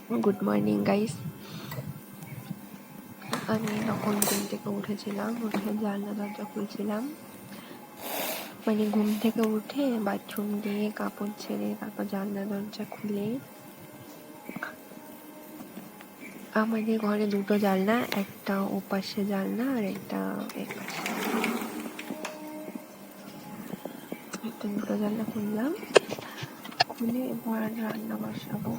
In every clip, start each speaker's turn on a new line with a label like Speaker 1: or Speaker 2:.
Speaker 1: Good morning guys. আমি তখন ঘুম থেকে উঠেছিলাম, উঠে জানলা দরজা খুলছিলাম, মানে ঘুম থেকে উঠে বাথরুম দিয়ে কাপড় ছেড়ে তারপর জানলা দরজা খুলে, আমাদের ঘরে দুটো জানলা, একটা ওপাশে জানলা আর একটা এপাশে, একটা দুটো জানলা খুললাম, খুলে এবার রান্না বসাবো।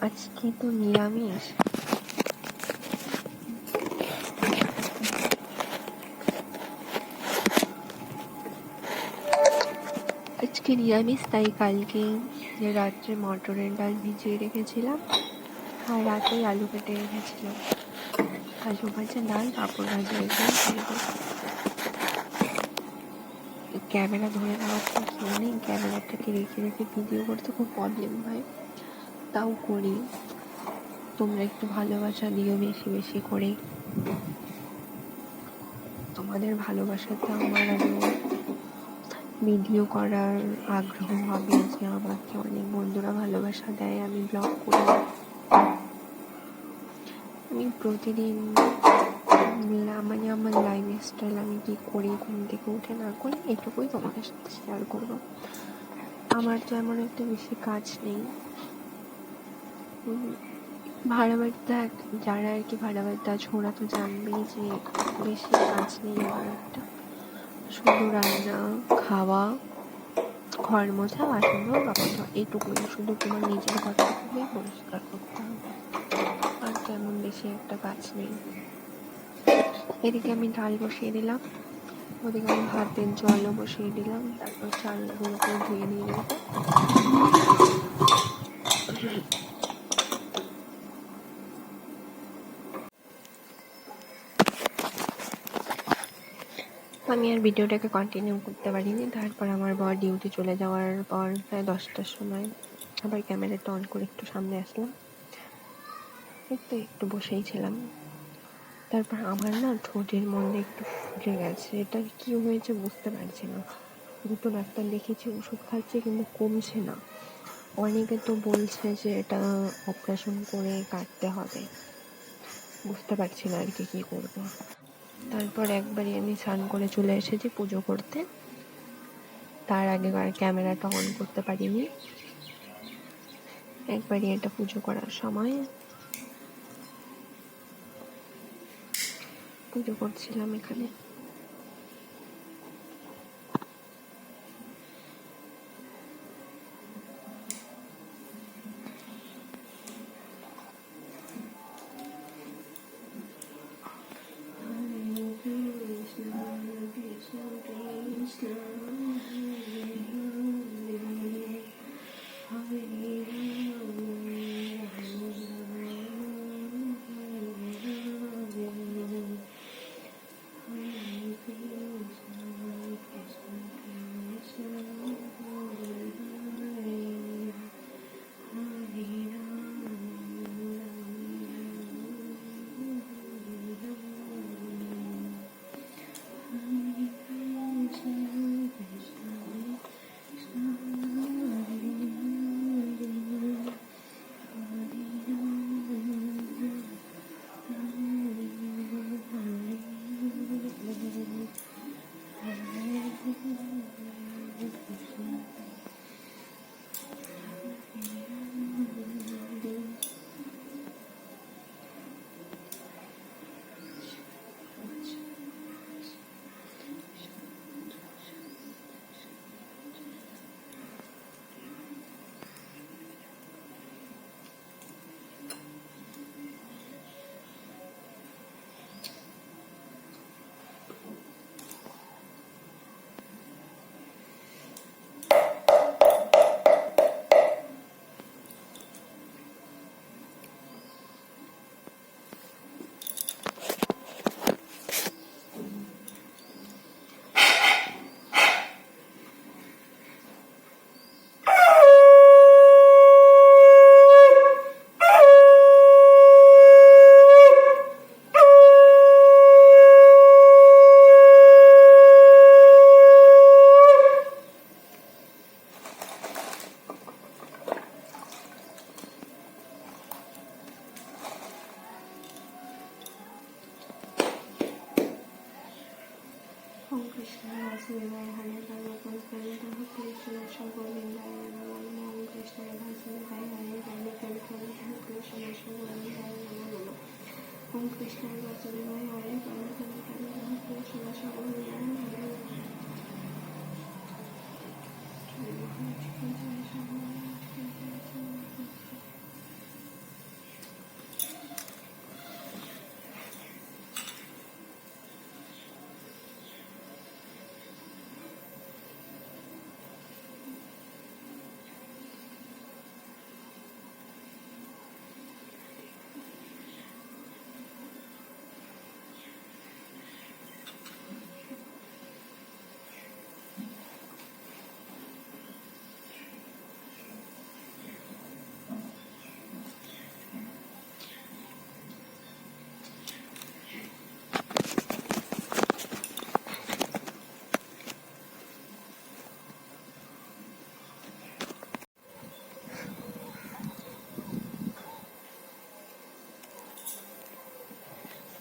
Speaker 1: আজকে তো নিরামিষ, আজকে নিরামিষ, তাই কালকে রাত্রে মটরের ডাল ভিজিয়ে রেখেছিলাম আর রাতেই আলু কেটে রেখেছিলাম। আলু ভাজা, ডাল, পাঁপড় ভাজা, এগুলো খাবো। ক্যামেরা ধরে নেওয়ার তো কেউ নেই, ক্যামেরাটাকে রেখে রেখে ভিডিও করতে খুব প্রবলেম হয়, তাও করি। তোমরা একটু ভালোবাসা দিও বেশি বেশি করে, তোমাদের ভালোবাসাতে আমার আরো ভিডিও করার আগ্রহ হবে, যে আমাকে অনেক বন্ধুরা ভালোবাসা দেয়, আমি ব্লগ করি। আমি প্রতিদিন মানে আমার লাইফ স্টাইল আমি কি করি ঘুম থেকে উঠে না করি এটুকুই তোমাদের সাথে শেয়ার করবো। আমার তো এমন একটা বেশি কাজ নেই। ভাড়া বাড়িতে যারা আর কি ভাড়া বাড়িতে আছে ওরা তো জানবেই যে বেশি কাজ নেই আমার একটা, শুধু রান্না, খাওয়া, ঘর মোছা, বাসন ধোয়া, কাপড় ধোয়া, এইটুকুই। শুধু তোমার নিজের ঘরটুকুই পরিষ্কার করতে হবে, আর তেমন বেশি একটা কাজ নেই। এদিকে আমি ডাল বসিয়ে দিলাম, ওদিকে আমি ভাতের জলও বসিয়ে দিলাম, তারপর চালগুলোকে ধুয়ে নিয়ে নেব। আমি আর ভিডিওটাকে কন্টিনিউ করতে পারিনি। তারপর আমার বর ডিউটি চলে যাওয়ার পর প্রায় 10টার সময় আবার ক্যামেরাটা অন করে একটু সামনে আসলাম, একটু বসেই ছিলাম। তারপর আমার না ঠোঁটের মধ্যে একটু ফুলে গেছে, এটা কি হয়েছে বুঝতে পারছি না। দুটো ডাক্তার দেখিয়েছি, ওষুধ খাচ্ছি, কিন্তু কমছে না। অনেকে তো বলছে যে এটা অপারেশন করে কাটতে হবে, বুঝতে পারছি না আর কি করবো। তারপর একবারই আমি স্নান করে চলে এসেছি পুজো করতে, তার আগে আর ক্যামেরাটা অন করতে পারিনি। একবারই এটা পুজো করার সময় পুজো করছিলাম এখানে।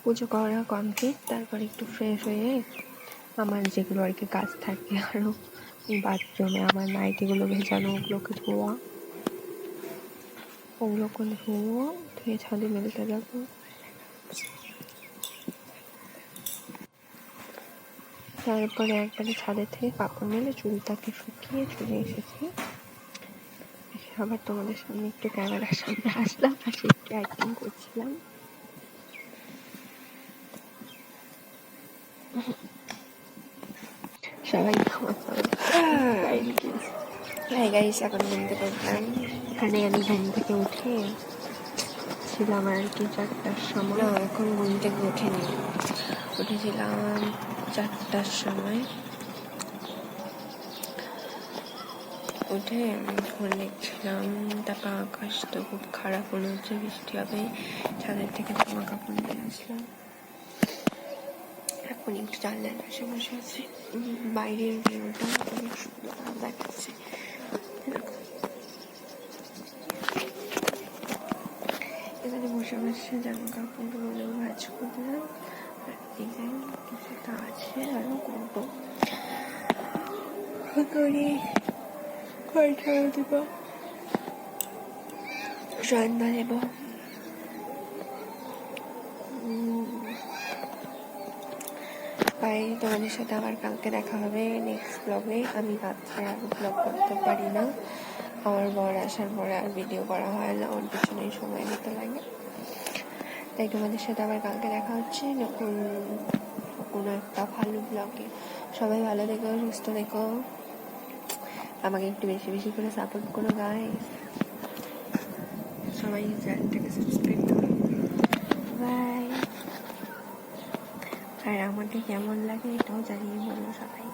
Speaker 1: পুজো করা কমপ্লিট। তারপর একটু ফ্রেশ হয়ে আমার যেগুলো আর কি কাজ থাকে আরও বাথরুমে আমার নাইটিগুলো ভেজানো, ওগুলোকে ধোয়া, ওগুলোকে ধুয়ে ছাদে মেলতে যাবো। তারপরে একবারে ছাদের থেকে কাপড় মেলে চুলটাকে শুকিয়ে চলে এসেছি। আবার তোমাদের সামনে একটু ক্যামেরার সামনে আসলাম, আর একটু অ্যাক্টিং করছিলাম। সবাই এখন ঘুম থেকে উঠলাম। এখানে আমি ঘুম থেকে উঠে ছিলাম আর কি 4টার সময়। এখন ঘুম থেকে উঠেনি, উঠেছিলাম 4টার সময়। উঠে ফোন দেখছিলাম। তারপর আকাশ তো খুব খারাপ মনে হচ্ছে, বৃষ্টি হবে। ছাদের থেকে জামা কাপড় নিয়ে আসলাম। এখন একটু জানলার পাশে বসে আছি। বাইরের ভিউটা অনেক সুন্দর দেখাচ্ছে। এখানে বসে বসে জামা কাপড়গুলো ভাঁজ করলাম। আর ডিজাইন কিছুটা আছে, আরও করবো করে দেব, রান্না দেব। বাই, তোমাদের সাথে আবার কালকে দেখা হবে নেক্সট ব্লগে। আমি রাত্রে আর ব্লগ করতে পারি না, আমার বর আসার পরে আর ভিডিও করা হয় না, ওর পিছনেই সময় দিতে লাগে। তাই তোমাদের সাথে আবার কালকে দেখা হচ্ছে যখন কোনো একটা ভালো ব্লগে। সবাই ভালো থেকো, সুস্থ থেকো, আমাকে একটু বেশি বেশি করে সাপোর্ট করো গাইস। সবাই চ্যানেলটাকে সাবস্ক্রাইব করো। বাই। আর আমাকে কেমন লাগে এটাও জানিয়ে বলো সবাই।